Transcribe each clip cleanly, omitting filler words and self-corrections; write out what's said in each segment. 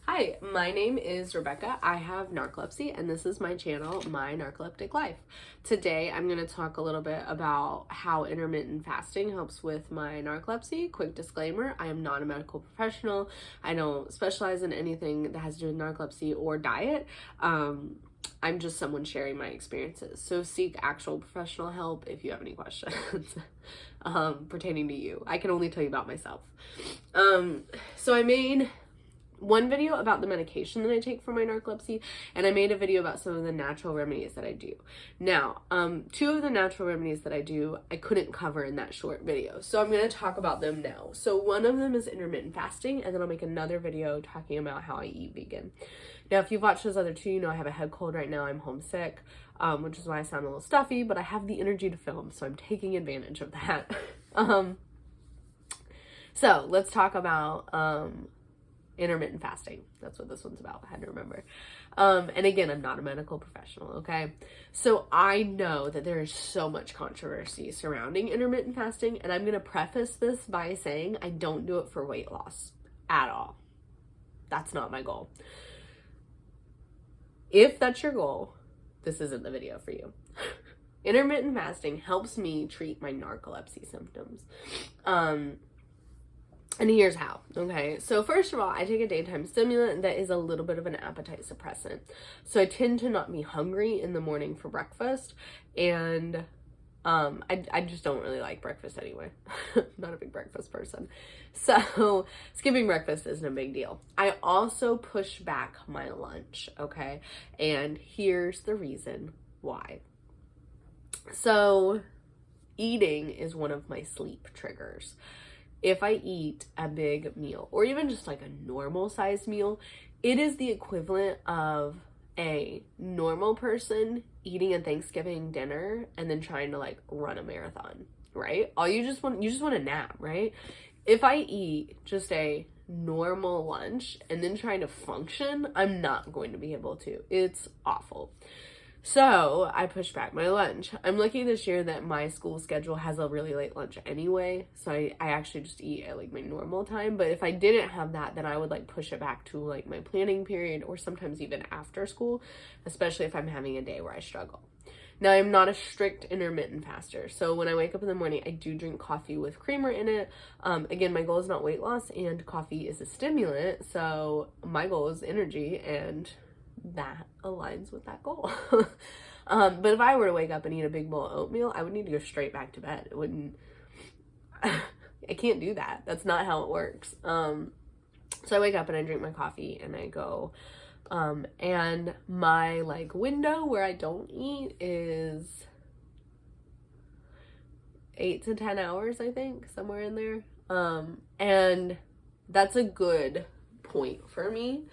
Hi, my name is Rebecca. I have narcolepsy, and this is my channel, My Narcoleptic Life. Today, I'm going to talk a little bit about how intermittent fasting helps with my narcolepsy. Quick disclaimer, I am not a medical professional. I don't specialize in anything that has to do with narcolepsy or diet. I'm just someone sharing my experiences. So seek actual professional help if you have any questions pertaining to you. I can only tell you about myself. So I made one video about the medication that I take for my narcolepsy, and I made a video about some of the natural remedies that I do. Now, two of the natural remedies that I do, I couldn't cover in that short video, so I'm going to talk about them now. So one of them is intermittent fasting, and then I'll make another video talking about how I eat vegan. Now, if you've watched those other two, you know I have a head cold right now. I'm homesick, which is why I sound a little stuffy, but I have the energy to film, so I'm taking advantage of that. So let's talk about intermittent fasting. That's what this one's about. I had to remember. And again, I'm not a medical professional, okay? So I know that there is so much controversy surrounding intermittent fasting, and I'm going to preface this by saying I don't do it for weight loss at all. That's not my goal. If that's your goal, this isn't the video for you. Intermittent fasting helps me treat my narcolepsy symptoms. And here's how, okay? So first of all, I take a daytime stimulant that is a little bit of an appetite suppressant. So I tend to not be hungry in the morning for breakfast, and I just don't really like breakfast anyway. Not a big breakfast person. So skipping breakfast isn't a big deal. I also push back my lunch, okay? And here's the reason why. So eating is one of my sleep triggers. If I eat a big meal, or even just like a normal sized meal, it is the equivalent of a normal person eating a Thanksgiving dinner and then trying to like run a marathon, right? You just want a nap, right? If I eat just a normal lunch and then trying to function, I'm not going to be able to. It's awful. So I pushed back my lunch. I'm lucky this year that my school schedule has a really late lunch anyway. So I actually just eat at like my normal time. But if I didn't have that, then I would like push it back to like my planning period, or sometimes even after school, especially if I'm having a day where I struggle. Now, I'm not a strict intermittent faster. So when I wake up in the morning, I do drink coffee with creamer in it. Again, my goal is not weight loss, and coffee is a stimulant. So my goal is energy, and that aligns with that goal. But if I were to wake up and eat a big bowl of oatmeal, I would need to go straight back to bed. It wouldn't, I can't do that. That's not how it works. So I wake up and I drink my coffee and I go, and my like window where I don't eat is 8 to 10 hours, I think, somewhere in there. And that's a good point for me.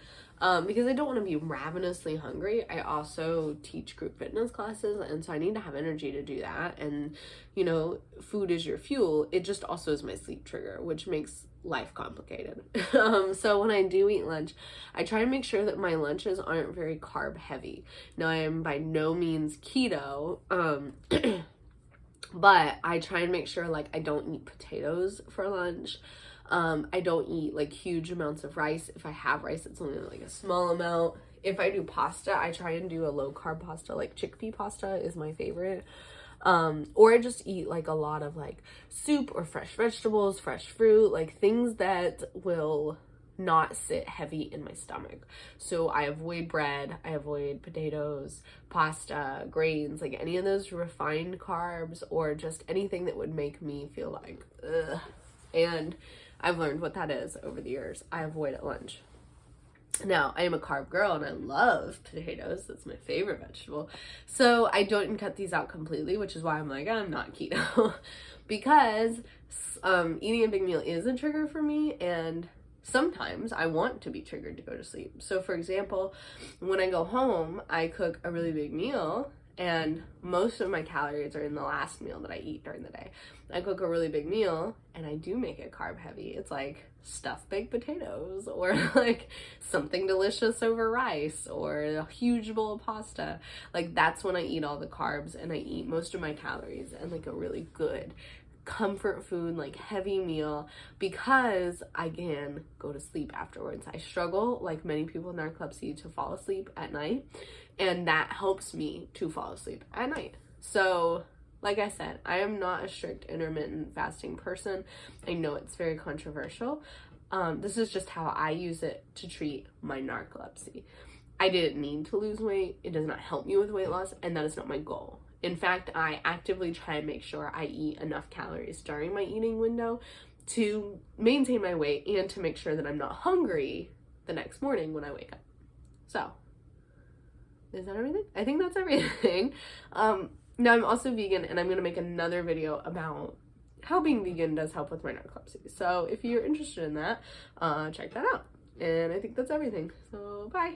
Because I don't want to be ravenously hungry. I also teach group fitness classes, and so I need to have energy to do that. And, you know, food is your fuel. It just also is my sleep trigger, which makes life complicated. So when I do eat lunch, I try and make sure that my lunches aren't very carb heavy. Now, I am by no means keto, but I try and make sure, like, I don't eat potatoes for lunch. I don't eat like huge amounts of rice. If I have rice, it's only like a small amount. If I do pasta, I try and do a low carb pasta, like chickpea pasta is my favorite. Or I just eat like a lot of like soup or fresh vegetables, fresh fruit, like things that will not sit heavy in my stomach. So I avoid bread, I avoid potatoes, pasta, grains, like any of those refined carbs, or just anything that would make me feel like, ugh. And I've learned what that is over the years. I avoid at lunch. Now, I am a carb girl and I love potatoes. That's my favorite vegetable. So I don't cut these out completely, which is why I'm like, I'm not keto. Because eating a big meal is a trigger for me, and sometimes I want to be triggered to go to sleep. So for example, when I go home, I cook a really big meal, and most of my calories are in the last meal that I eat during the day. I cook a really big meal and I do make it carb heavy. It's like stuffed baked potatoes, or like something delicious over rice, or a huge bowl of pasta. Like that's when I eat all the carbs and I eat most of my calories and like a really good comfort food, like heavy meal, because I can go to sleep afterwards. I struggle, like many people with narcolepsy, to fall asleep at night, and that helps me to fall asleep at night. So like I said, I am not a strict intermittent fasting person. I know it's very controversial. This is just how I use it to treat my narcolepsy. I didn't need to lose weight. It does not help me with weight loss, and that is not my goal. In fact, I actively try and make sure I eat enough calories during my eating window to maintain my weight and to make sure that I'm not hungry the next morning when I wake up. So, is that everything? I think that's everything. Now I'm also vegan, and I'm going to make another video about how being vegan does help with my narcolepsy. So if you're interested in that, check that out. And I think that's everything. So bye.